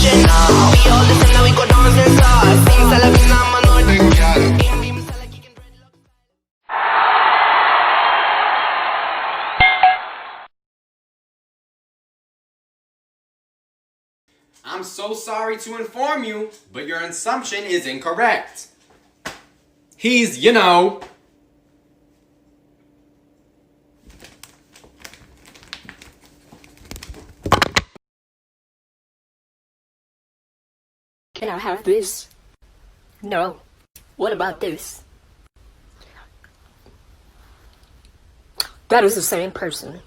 shit now. We all listen now, we go dance and start. Sing Salavina, man, I'm so sorry to inform you, but your assumption is incorrect. He's, you know... Can I have this? No. What about this? That is the same person.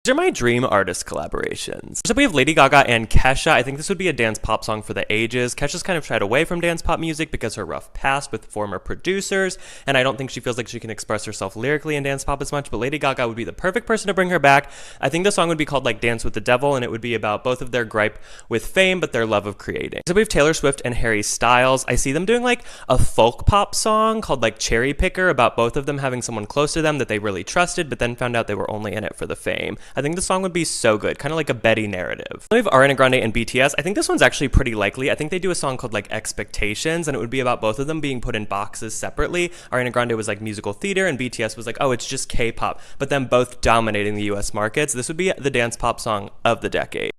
These are my dream artist collaborations. First up, we have Lady Gaga and Kesha. I think this would be a dance pop song for the ages. Kesha's kind of shied away from dance pop music because her rough past with former producers, and I don't think she feels like she can express herself lyrically in dance pop as much, but Lady Gaga would be the perfect person to bring her back. I think the song would be called like Dance with the Devil, and it would be about both of their gripe with fame, but their love of creating. So we have Taylor Swift and Harry Styles. I see them doing like a folk pop song called like Cherry Picker about both of them having someone close to them that they really trusted, but then found out they were only in it for the fame. I think the song would be so good, kind of like a Betty narrative. We have Ariana Grande and BTS. I think this one's actually pretty likely. I think they do a song called like Expectations, and it would be about both of them being put in boxes separately. Ariana Grande was like musical theater, and BTS was like, oh, it's just K-pop, but them both dominating the US markets. This would be the dance pop song of the decade.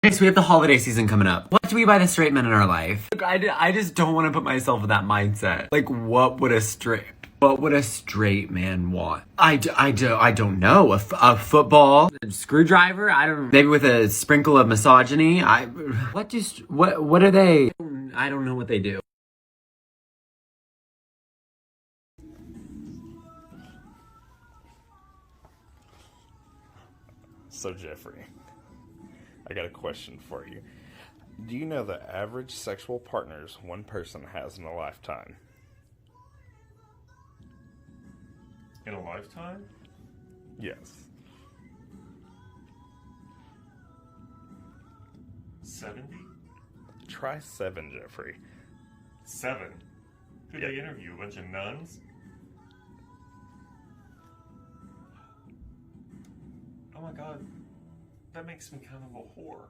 Okay, so we have the holiday season coming up. What do we buy the straight men in our life? Look, I just don't want to put myself in that mindset. Like, what would a straight man want? I don't know. A football, a screwdriver. I don't. Maybe with a sprinkle of misogyny. What are they? I don't know what they do. So Jeffrey, I got a question for you. Do you know the average sexual partners one person has in a lifetime? In a lifetime? Yes. 70? Try 7, Jeffrey. 7? Who'd they interview? A bunch of nuns? Oh my god. That makes me kind of a whore.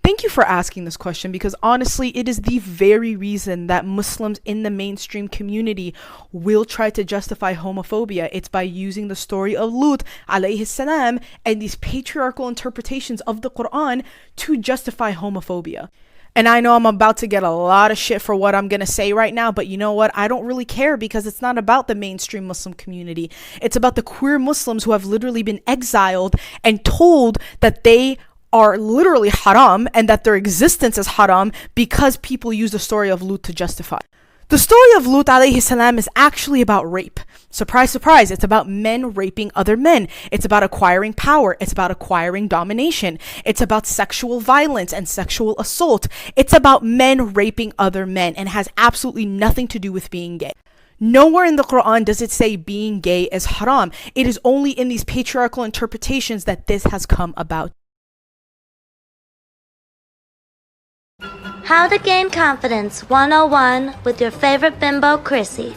Thank you for asking this question, because honestly, it is the very reason that Muslims in the mainstream community will try to justify homophobia. It's by using the story of Lut alayhi salam and these patriarchal interpretations of the Quran to justify homophobia. And I know I'm about to get a lot of shit for what I'm going to say right now, but you know what? I don't really care, because it's not about the mainstream Muslim community. It's about the queer Muslims who have literally been exiled and told that they are literally haram and that their existence is haram because people use the story of Lut to justify. The story of Lut alayhi salam is actually about rape. Surprise, surprise. It's about men raping other men. It's about acquiring power. It's about acquiring domination. It's about sexual violence and sexual assault. It's about men raping other men and has absolutely nothing to do with being gay. Nowhere in the Quran does it say being gay is haram. It is only in these patriarchal interpretations that this has come about. How to gain confidence 101 with your favorite bimbo, Chrissy.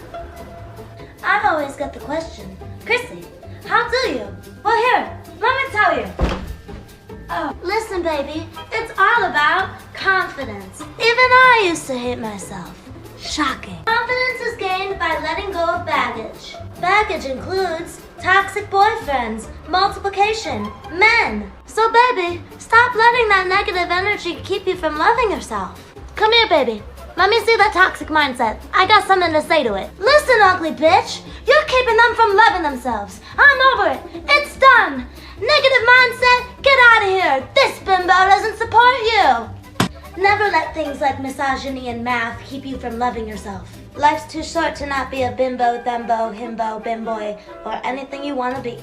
I've always got the question, Chrissy, how do you? Well, here, let me tell you. Oh, listen, baby, it's all about confidence. Even I used to hate myself. Shocking. Confidence is gained by letting go of baggage. Baggage includes toxic boyfriends, multiplication, men. So baby, stop letting that negative energy keep you from loving yourself. Come here, baby. Let me see that toxic mindset. I got something to say to it. Listen, ugly bitch. You're keeping them from loving themselves. I'm over it. It's done. Negative mindset, get out of here. This bimbo doesn't support you. Never let things like misogyny and math keep you from loving yourself. Life's too short to not be a bimbo, thumbo, himbo, bimboy, or anything you want to be.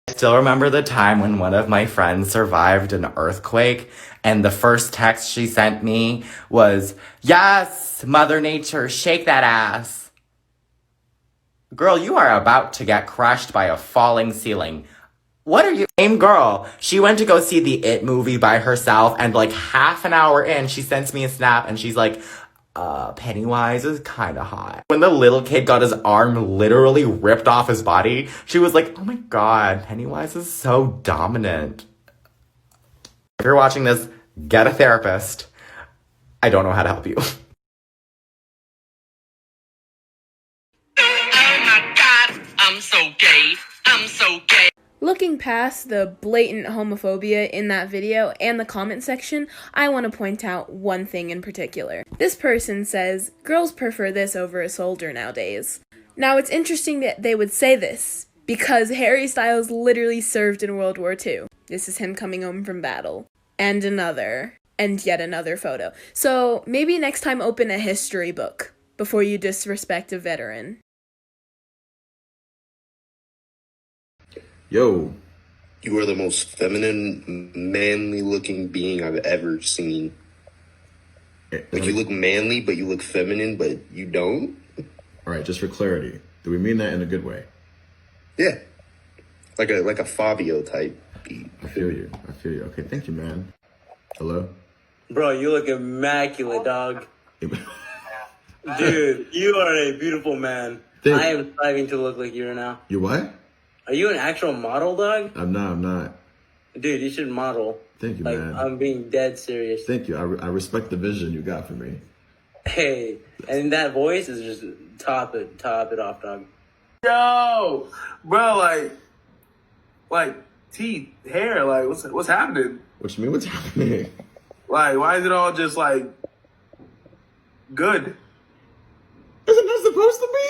I still remember the time when one of my friends survived an earthquake, and the first text she sent me was, "Yes, Mother Nature, shake that ass." Girl, you are about to get crushed by a falling ceiling. What are you? Same girl. She went to go see the It movie by herself, and like half an hour in, she sends me a snap and she's like, Pennywise is kind of hot. When the little kid got his arm literally ripped off his body, she was like, oh my god, Pennywise is so dominant. If you're watching this, get a therapist. I don't know how to help you. Oh my god, I'm so gay. I'm so gay. Looking past the blatant homophobia in that video and the comment section, I want to point out one thing in particular. This person says, girls prefer this over a soldier nowadays. Now it's interesting that they would say this, because Harry Styles literally served in World War II. This is him coming home from battle. And yet another photo. So maybe next time open a history book before you disrespect a veteran. Yo. You are the most feminine, manly-looking being I've ever seen. Like, you look manly, but you look feminine, but you don't? All right, just for clarity, do we mean that in a good way? Yeah. Like a Fabio type beat. I feel you. Okay, thank you, man. Hello? Bro, you look immaculate, dog. Dude, you are a beautiful man. I am striving to look like you right now. You what? Are you an actual model, dog? I'm not. Dude, you should model. Thank you, man. I'm being dead serious. Thank you. I respect the vision you got for me. Hey, and that voice is just top it off, dog. Yo, bro, like teeth, hair, like what's happening? What you mean? What's happening? Like, why is it all just like good? Isn't that supposed to be?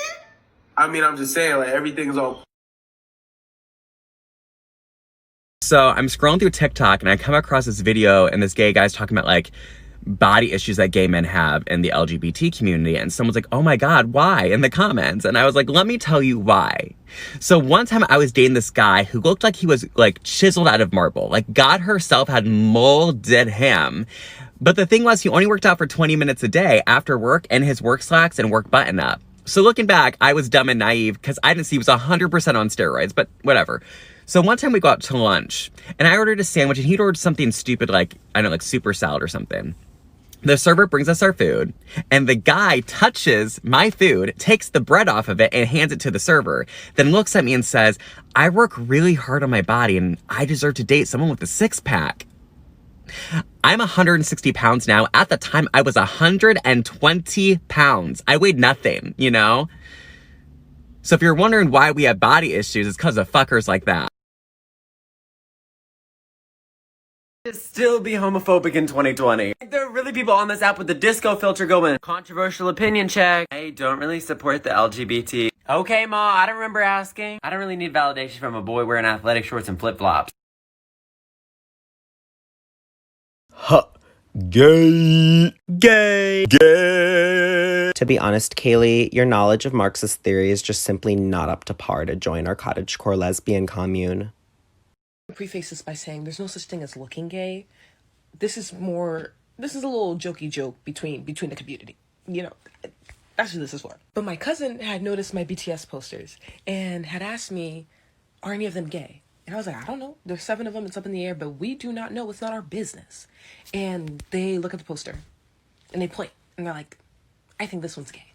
I mean, I'm just saying, like everything's all. So I'm scrolling through TikTok and I come across this video and this gay guy's talking about like body issues that gay men have in the LGBT community. And someone's like, oh my God, why? In the comments. And I was like, let me tell you why. So one time I was dating this guy who looked like he was like chiseled out of marble. Like God herself had molded him. But the thing was, he only worked out for 20 minutes a day after work in his work slacks and work button up. So looking back, I was dumb and naive because I didn't see he was 100% on steroids, but whatever. So one time we go out to lunch and I ordered a sandwich and he'd ordered something stupid like, I don't know, like super salad or something. The server brings us our food and the guy touches my food, takes the bread off of it and hands it to the server, then looks at me and says, I work really hard on my body and I deserve to date someone with a six-pack. I'm 160 pounds now. At the time, I was 120 pounds. I weighed nothing, you know? So if you're wondering why we have body issues, it's because of fuckers like that. Still be homophobic in 2020. There are really people on this app with the disco filter going, controversial opinion check. I don't really support the LGBT. Okay, Ma, I don't remember asking. I don't really need validation from a boy wearing athletic shorts and flip-flops. Huh. Gay. To be honest, Kaylee, your knowledge of Marxist theory is just simply not up to par to join our cottagecore lesbian commune. Preface this by saying there's no such thing as looking gay. This is a little jokey joke between the community. You know, that's what this is for. But my cousin had noticed my BTS posters and had asked me, are any of them gay? And I was like, I don't know. There's 7 of them. It's up in the air, but we do not know. It's not our business. And they look at the poster and they point and they're like, I think this one's gay.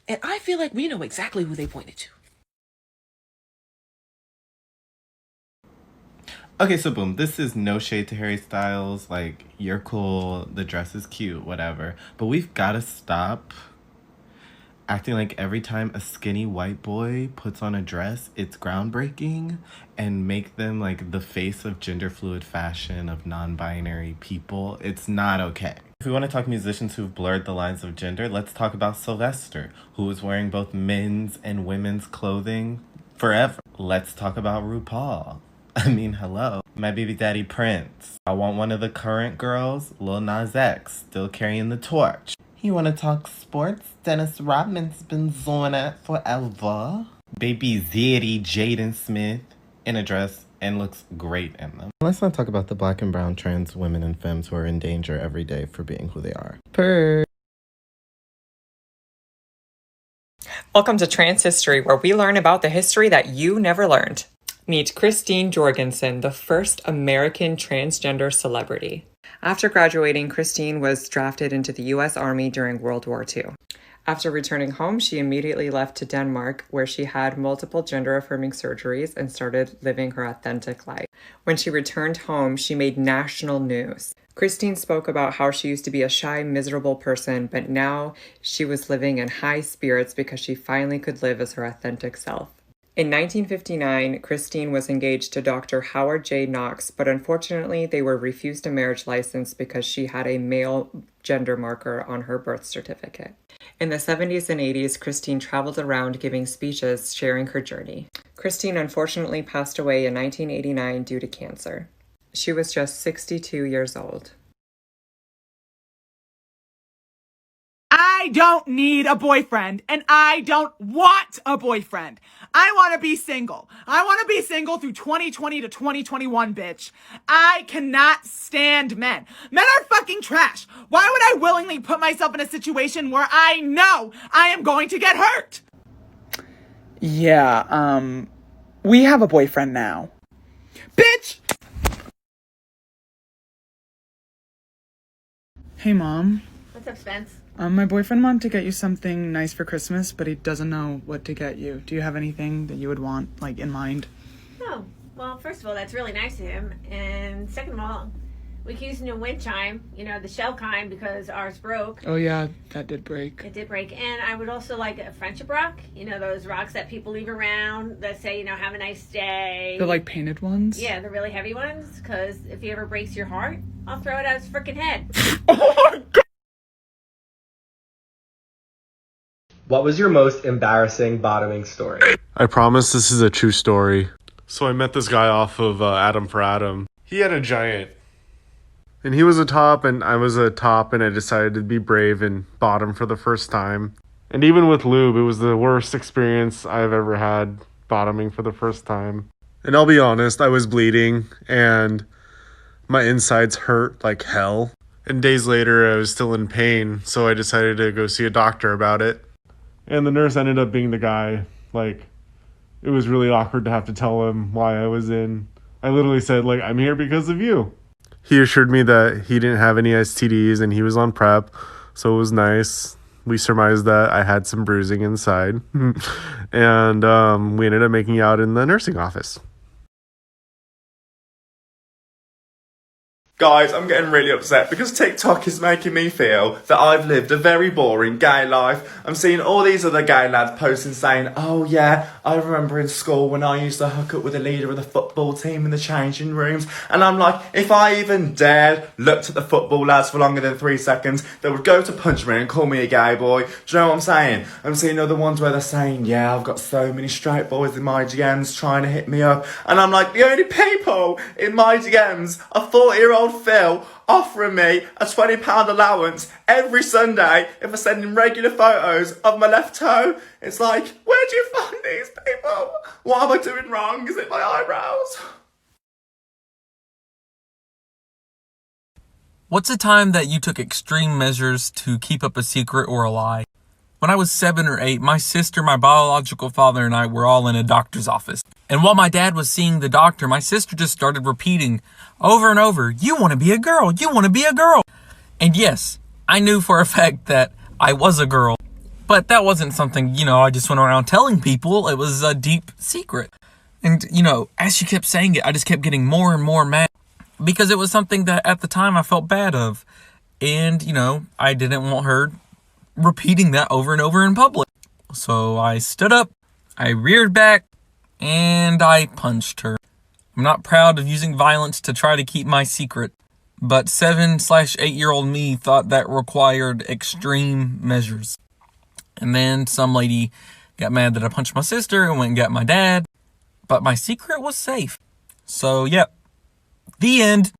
And I feel like we know exactly who they pointed to. Okay, so boom, this is no shade to Harry Styles. Like, you're cool, the dress is cute, whatever. But we've got to stop acting like every time a skinny white boy puts on a dress, it's groundbreaking, and make them like the face of gender fluid fashion, of non-binary people. It's not okay. If we want to talk musicians who've blurred the lines of gender, let's talk about Sylvester, who was wearing both men's and women's clothing forever. Let's talk about RuPaul. I mean, hello. My baby daddy Prince. I want one of the current girls, Lil Nas X, still carrying the torch. You want to talk sports? Dennis Rodman's been doing it forever. Baby Zeddy Jaden Smith in a dress and looks great in them. Let's not talk about the black and brown trans women and femmes who are in danger every day for being who they are. Welcome to Trans History, where we learn about the history that you never learned. Meet Christine Jorgensen, the first American transgender celebrity. After graduating, Christine was drafted into the U.S. Army during World War II. After returning home, she immediately left to Denmark, where she had multiple gender-affirming surgeries and started living her authentic life. When she returned home, she made national news. Christine spoke about how she used to be a shy, miserable person, but now she was living in high spirits because she finally could live as her authentic self. In 1959, Christine was engaged to Dr. Howard J. Knox, but unfortunately they were refused a marriage license because she had a male gender marker on her birth certificate. In the 70s and 80s, Christine traveled around giving speeches sharing her journey. Christine unfortunately passed away in 1989 due to cancer. She was just 62 years old. I don't need a boyfriend, and I don't want a boyfriend. I want to be single. I want to be single through 2020 to 2021, bitch. I cannot stand men. Men are fucking trash. Why would I willingly put myself in a situation where I know I am going to get hurt? Yeah, we have a boyfriend now. Bitch! Hey, Mom. What's up, Spence? My boyfriend wanted to get you something nice for Christmas, but he doesn't know what to get you. Do you have anything that you would want, like, in mind? Oh, well, first of all, that's really nice of him. And second of all, we could use a new wind chime, you know, the shell kind, because ours broke. Oh, yeah, that did break. It did break. And I would also like a friendship rock. You know, those rocks that people leave around that say, you know, have a nice day. The, like, painted ones? Yeah, the really heavy ones. Because if he ever breaks your heart, I'll throw it at his freaking head. Oh, my God! What was your most embarrassing bottoming story? I promise this is a true story. So I met this guy off of Adam for Adam. He had a giant. And he was a top and I was a top, and I decided to be brave and bottom for the first time. And even with lube, it was the worst experience I've ever had bottoming for the first time. And I'll be honest, I was bleeding and my insides hurt like hell. And days later, I was still in pain, so I decided to go see a doctor about it. And the nurse ended up being the guy. Like, it was really awkward to have to tell him why I was in. I literally said, like, I'm here because of you. He assured me that he didn't have any STDs and he was on PrEP, so it was nice. We surmised that I had some bruising inside. And we ended up making out in the nursing office. Guys, I'm getting really upset because TikTok is making me feel that I've lived a very boring gay life. I'm seeing all these other gay lads posting saying, oh yeah, I remember in school when I used to hook up with the leader of the football team in the changing rooms. And I'm like, if I even dared looked at the football lads for longer than 3 seconds, they would go to punch me and call me a gay boy. Do you know what I'm saying? I'm seeing other ones where they're saying, yeah, I've got so many straight boys in my DMs trying to hit me up. And I'm like, the only people in my DMs are 40-year-old Phil offering me a £20 allowance every Sunday if I send him regular photos of my left toe. It's like, where do you find these people? What am I doing wrong? Is it my eyebrows? What's a time that you took extreme measures to keep up a secret or a lie? When I was 7 or 8, my sister, my biological father, and I were all in a doctor's office. And while my dad was seeing the doctor, my sister just started repeating over and over, you want to be a girl, you want to be a girl. And yes, I knew for a fact that I was a girl. But that wasn't something, I just went around telling people. It was a deep secret. And, as she kept saying it, I just kept getting more and more mad. Because it was something that at the time I felt bad of. And, I didn't want her repeating that over and over in public. So I stood up, I reared back, and I punched her. I'm not proud of using violence to try to keep my secret, but 7/8-year-old me thought that required extreme measures. And then some lady got mad that I punched my sister and went and got my dad, but my secret was safe. So, yep. The end.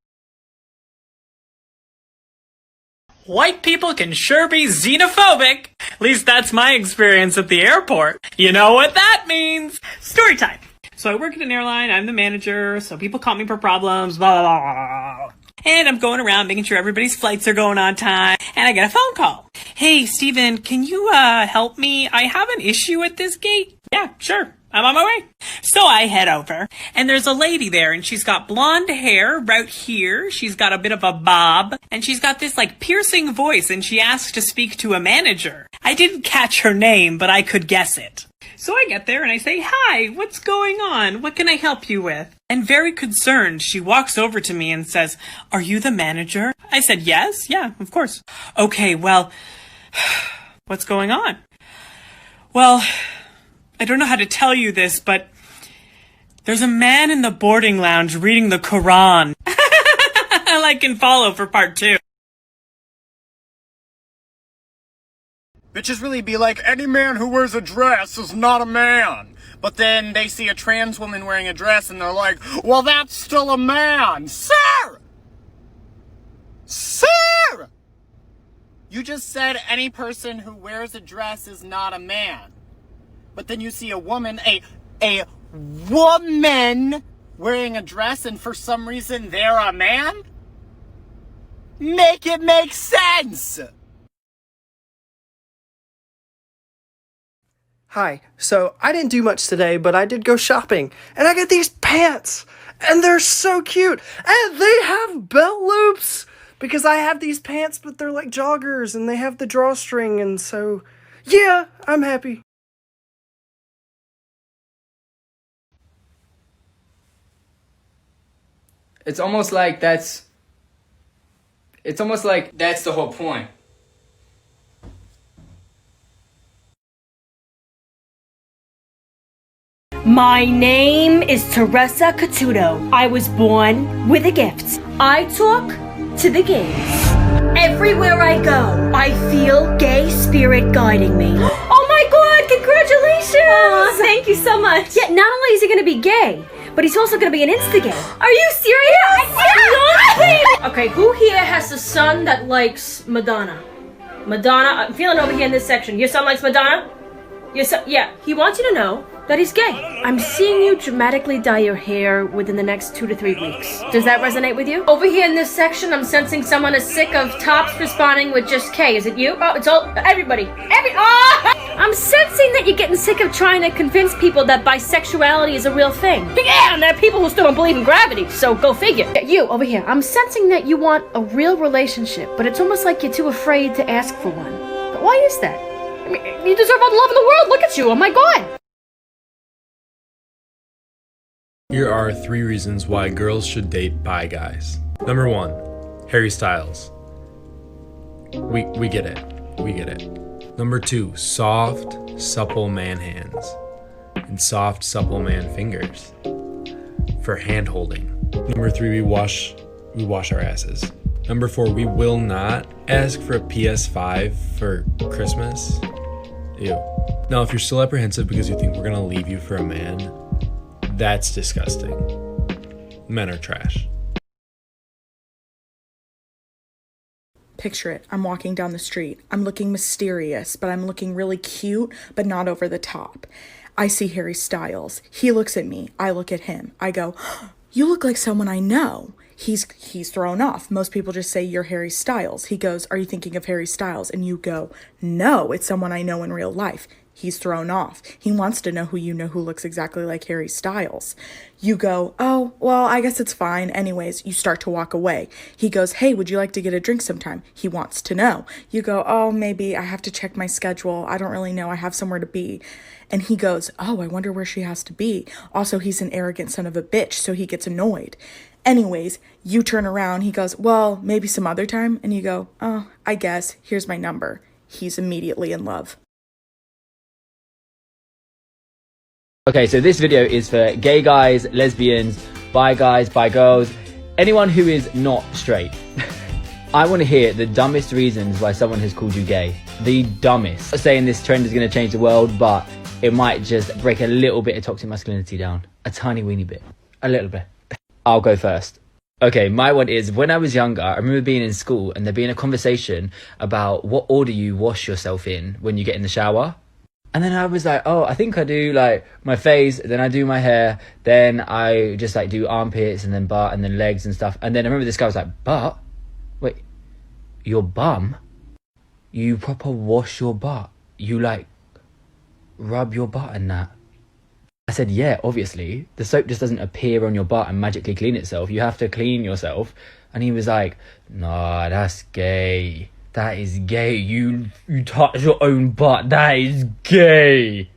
White people can sure be xenophobic. At least that's my experience at the airport. You know what that means. Story time. So I work at an airline. I'm the manager. So people call me for problems. Blah, blah, blah, blah. And I'm going around making sure everybody's flights are going on time. And I get a phone call. Hey, Steven, can you help me? I have an issue at this gate. Yeah, sure. I'm on my way. So I head over, and there's a lady there, and she's got blonde hair right here. She's got a bit of a bob, and she's got this like piercing voice, and she asks to speak to a manager. I didn't catch her name, but I could guess it. So I get there and I say, "Hi, what's going on? What can I help you with?" And very concerned, she walks over to me and says, "Are you the manager?" I said, "Yes, yeah, of course." "Okay, well, what's going on?" "Well, I don't know how to tell you this, but there's a man in the boarding lounge reading the Quran." I can follow for part 2. Bitches really be like, any man who wears a dress is not a man. But then they see a trans woman wearing a dress and they're like, well, that's still a man. Sir! Sir! You just said any person who wears a dress is not a man. But then you see a woman, a woman wearing a dress, and for some reason they're a man? Make it make sense! Hi, so I didn't do much today, but I did go shopping, and I got these pants, and they're so cute, and they have belt loops, because I have these pants, but they're like joggers, and they have the drawstring, and so, yeah, I'm happy. It's almost like that's the whole point. My name is Teresa Catuto. I was born with a gift. I talk to the gays. Everywhere I go, I feel gay spirit guiding me. Oh my god, congratulations! Aw, thank you so much. Yeah, not only is he gonna be gay, but he's also gonna be an instigator. Are you serious? Yeah. Okay, who here has a son that likes Madonna? Madonna, I'm feeling over here in this section. Your son likes Madonna? Your son, yeah, he wants you to know that he's gay. I'm seeing you dramatically dye your hair within the next 2 to 3 weeks. Does that resonate with you? Over here in this section, I'm sensing someone is sick of tops responding with just K. Is it you? Oh, it's all, everybody. I'm sensing that you're getting sick of trying to convince people that bisexuality is a real thing. Yeah, and there are people who still don't believe in gravity, so go figure. You, over here, I'm sensing that you want a real relationship, but it's almost like you're too afraid to ask for one. But why is that? I mean, you deserve all the love in the world. Look at you. Oh my god. Here are 3 reasons why girls should date bi guys. Number 1, Harry Styles. We get it. We get it. Number 2, soft, supple man hands. And soft, supple man fingers. For hand holding. Number 3, we wash our asses. Number 4, we will not ask for a PS5 for Christmas. Ew. Now, if you're still apprehensive because you think we're gonna leave you for a man, that's disgusting. Men are trash. Picture it. I'm walking down the street. I'm looking mysterious, but I'm looking really cute, but not over the top. I see Harry Styles. He looks at me. I look at him. I go, you look like someone I know. He's thrown off. Most people just say, you're Harry Styles. He goes, are you thinking of Harry Styles? And you go, no, it's someone I know in real life. He's thrown off. He wants to know who you know who looks exactly like Harry Styles. You go, oh, well, I guess it's fine. Anyways, you start to walk away. He goes, hey, would you like to get a drink sometime? He wants to know. You go, oh, maybe I have to check my schedule. I don't really know. I have somewhere to be. And he goes, oh, I wonder where she has to be. Also, he's an arrogant son of a bitch, so he gets annoyed. Anyways, you turn around. He goes, well, maybe some other time. And you go, oh, I guess. Here's my number. He's immediately in love. Okay, so this video is for gay guys, lesbians, bi guys, bi girls, anyone who is not straight. I want to hear the dumbest reasons why someone has called you gay. The dumbest. I'm not saying this trend is going to change the world, but it might just break a little bit of toxic masculinity down. A tiny weeny bit. A little bit. I'll go first. Okay, my one is, when I was younger, I remember being in school and there being a conversation about what order you wash yourself in when you get in the shower. And then I was like, oh, I think I do like my face, then I do my hair, then I just like do armpits and then butt and then legs and stuff. And then I remember this guy was like, butt? Wait, your bum? You proper wash your butt? You like rub your butt and that? I said, yeah, obviously. The soap just doesn't appear on your butt and magically clean itself. You have to clean yourself. And he was like, nah, that's gay. That is gay. You touch your own butt. That is gay.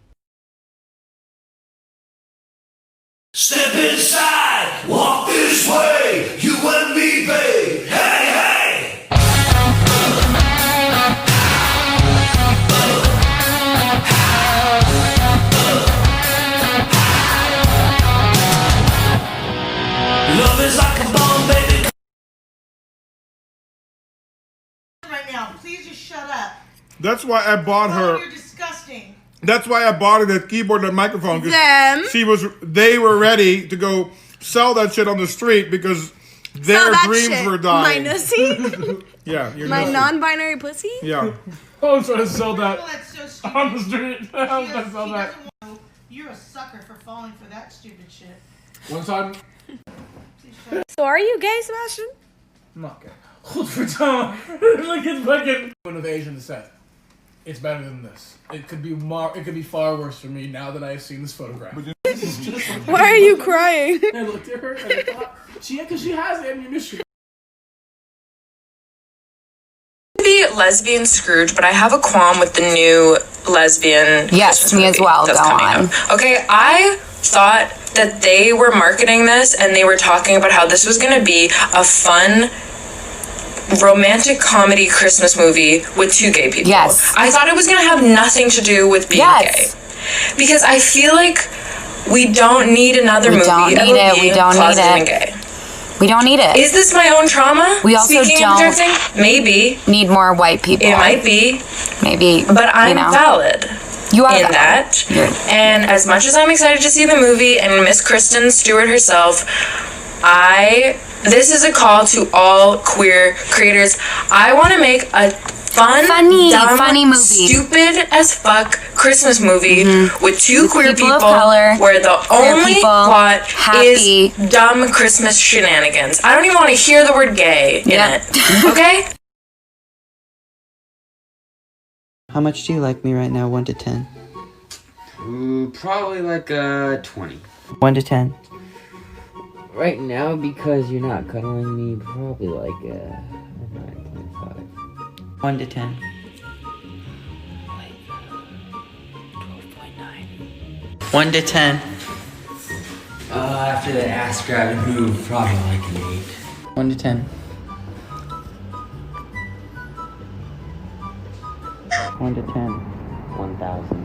Step inside, walk this way, you and me, babe. Hey, hey. Love is like a bomb, baby. Right now, please just shut up. That's why I bought her. You're disgusting. That's why I bought her that keyboard and microphone. 'Cause Them? they were ready to go sell that shit on the street because their dreams were dying. My nussy? Yeah, your My nussy. non-binary pussy? Yeah. I'm trying to sell that That's so stupid. on the street. I'm trying to sell She that. doesn't want to. You're a sucker for falling for that stupid shit. One time. So are you gay, Sebastian? I'm not gay. Hold for time. Look at fucking. One of Asian descent. It's better than this. It could be far worse for me now that I have seen this photograph. Why are you crying? I looked at her and I thought, because she has ammunition. Be lesbian Scrooge, but I have a qualm with the new lesbian. Yes, me as well. That's Go coming on. out. Okay, I thought that they were marketing this and they were talking about how this was going to be a fun romantic comedy Christmas movie with two gay people. Yes. I thought it was going to have nothing to do with being gay. Because I feel like we don't need another movie about being closeted and gay. We don't need it. Is this my own trauma? We also Speaking of don't projecting? Maybe. need more white people. It might be. Maybe. But I'm valid. You are in valid. that. And as much as I'm excited to see the movie and Miss Kristen Stewart herself, this is a call to all queer creators. I want to make a funny movie. Stupid as fuck Christmas movie with two queer people people of color, where the queer only people, plot happy. is dumb Christmas shenanigans. I don't even want to hear the word gay in it. Okay? How much do you like me right now, 1 to 10? Probably like 20. 1 to 10. Right now, because you're not cuddling me, probably like 9.5. 1 to 10. 1 to 10. After the ass grab and move, probably like an 8. 1 to 10. 1 to 10. 1,000.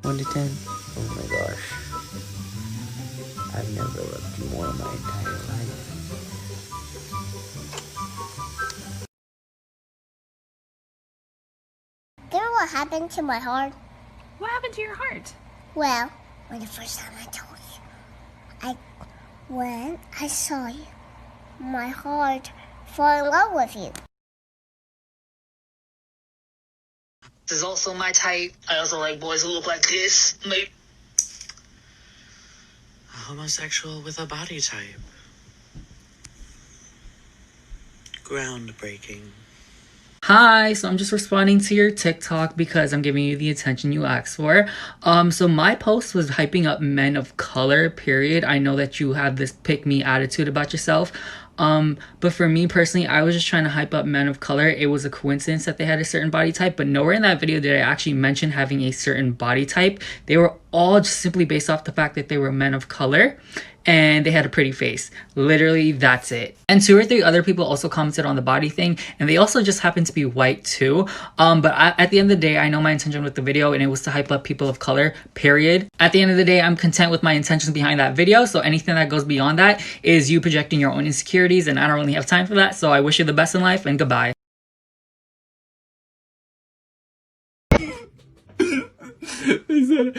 1 to 10. Oh my gosh. I've never loved you more in my entire life. Do you know what happened to my heart? What happened to your heart? Well, when the first time I told you, when I saw you, my heart fell in love with you. This is also my type. I also like boys who look like this. Maybe a homosexual with a body type. Groundbreaking. Hi, so I'm just responding to your TikTok because I'm giving you the attention you asked for. So my post was hyping up men of color, period. I know that you have this pick-me attitude about yourself. But for me personally, I was just trying to hype up men of color. It was a coincidence that they had a certain body type, but nowhere in that video did I actually mention having a certain body type. They were all just simply based off the fact that they were men of color and they had a pretty face. Literally, that's it. And 2 or 3 other people also commented on the body thing, and they also just happened to be white too. But at the end of the day, I know my intention with the video, and it was to hype up people of color, period. At the end of the day, I'm content with my intentions behind that video, so anything that goes beyond that is you projecting your own insecurities, and I don't really have time for that, so I wish you the best in life, and goodbye. He said,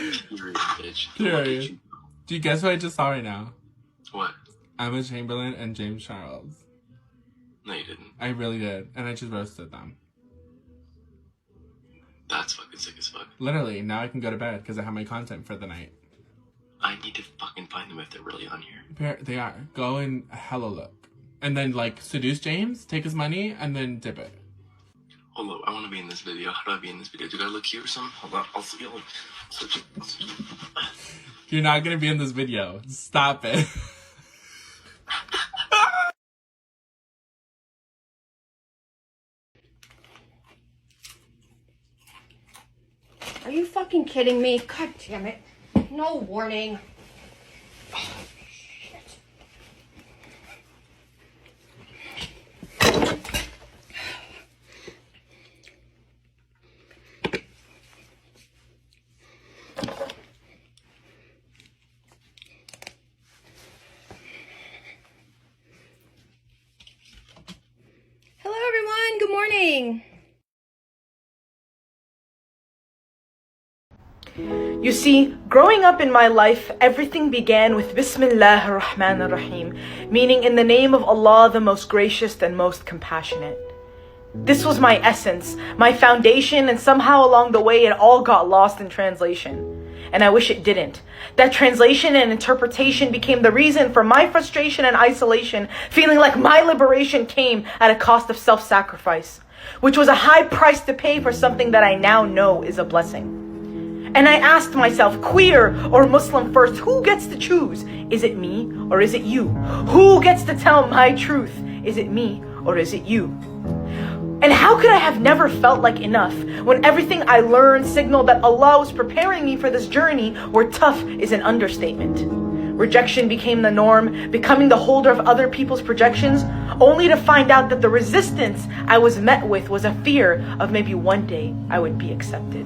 Jerry, do you guess what I just saw right now? What? Emma Chamberlain and James Charles. No, you didn't. I really did, and I just roasted them. That's fucking sick as fuck. Literally, now I can go to bed because I have my content for the night. I need to fucking find them if they're really on here. They are. Go and hella look. And then, like, seduce James, take his money, and then dip it. Hold up, I want to be in this video. How do I be in this video? Do I look cute or something? Hold on, I'll see you. You're not gonna be in this video. Stop it. Are you fucking kidding me? God damn it. No warning. Hello, everyone. Good morning. You see, growing up in my life, everything began with Bismillah ar-Rahman ar-Rahim, meaning in the name of Allah, the most gracious and most compassionate. This was my essence, my foundation, and somehow along the way it all got lost in translation. And I wish it didn't. That translation and interpretation became the reason for my frustration and isolation, feeling like my liberation came at a cost of self-sacrifice, which was a high price to pay for something that I now know is a blessing. And I asked myself, queer or Muslim first, who gets to choose? Is it me or is it you? Who gets to tell my truth? Is it me or is it you? And how could I have never felt like enough when everything I learned signaled that Allah was preparing me for this journey where tough is an understatement? Rejection became the norm, becoming the holder of other people's projections, only to find out that the resistance I was met with was a fear of maybe one day I would be accepted.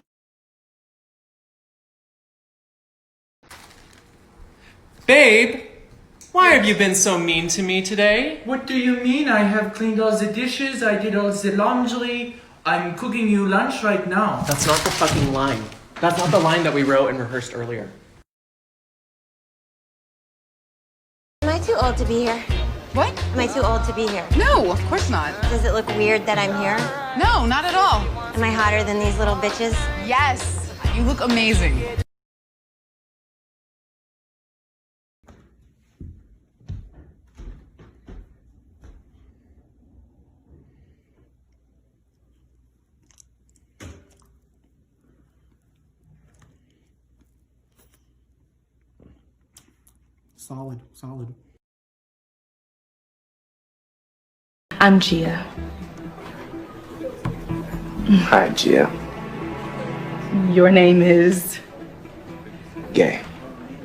Babe, why have you been so mean to me today? What do you mean? I have cleaned all the dishes, I did all the laundry, I'm cooking you lunch right now. That's not the fucking line. That's not the line that we wrote and rehearsed earlier. Am I too old to be here? What? Am I too old to be here? No, of course not. Does it look weird that I'm here? No, not at all. Am I hotter than these little bitches? Yes, you look amazing. Solid, solid. I'm Gia. Hi, Gia. Your name is... Gay.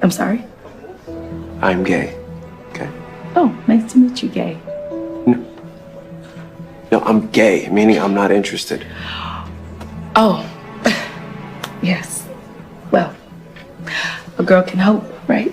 I'm sorry? I'm gay. Okay? Oh, nice to meet you, Gay. No, I'm gay, meaning I'm not interested. Oh, yes. Well, a girl can hope, right?